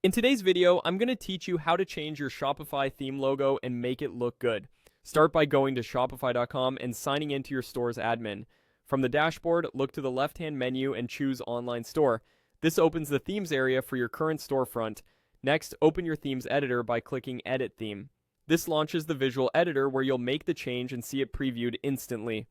In today's video, I'm going to teach you how to change your Shopify theme logo and make it look good. Start by going to shopify.com and signing into your store's admin. From the dashboard, look to the left-hand menu and choose Online Store. This opens the Themes area for your current storefront. Next, open your Themes editor by clicking Edit Theme. This launches the visual editor where you'll make the change and see it previewed instantly.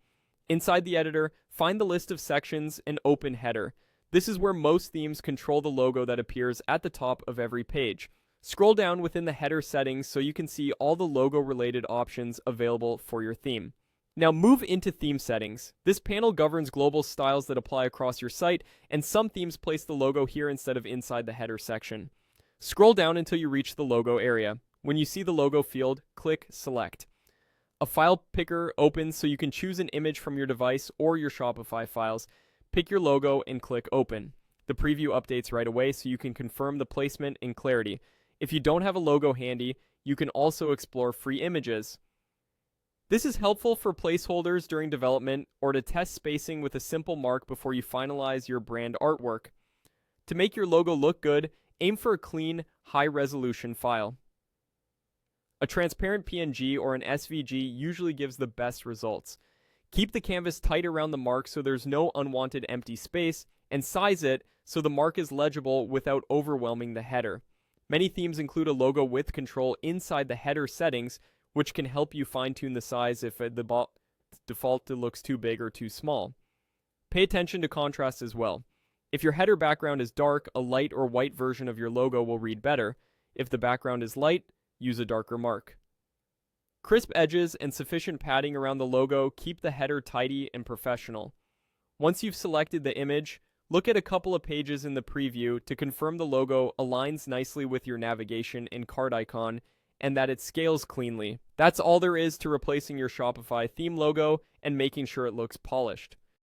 Inside the editor, find the list of sections and open Header. This is where most themes control the logo that appears at the top of every page. Scroll down within the header settings so you can see all the logo-related options available for your theme. Now move into Theme Settings. This panel governs global styles that apply across your site, and some themes place the logo here instead of inside the header section. Scroll down until you reach the logo area. When you see the logo field, click Select. A file picker opens so you can choose an image from your device or your Shopify files. Pick your logo and click Open. The preview updates right away so you can confirm the placement and clarity. If you don't have a logo handy, you can also explore free images. This is helpful for placeholders during development or to test spacing with a simple mark before you finalize your brand artwork. To make your logo look good, aim for a clean, high-resolution file. A transparent PNG or an SVG usually gives the best results. Keep the canvas tight around the mark so there's no unwanted empty space, and size it so the mark is legible without overwhelming the header. Many themes include a logo width control inside the header settings, which can help you fine-tune the size if the default looks too big or too small. Pay attention to contrast as well. If your header background is dark, a light or white version of your logo will read better. If the background is light, use a darker mark. Crisp edges and sufficient padding around the logo keep the header tidy and professional. Once you've selected the image, look at a couple of pages in the preview to confirm the logo aligns nicely with your navigation and cart icon and that it scales cleanly. That's all there is to replacing your Shopify theme logo and making sure it looks polished.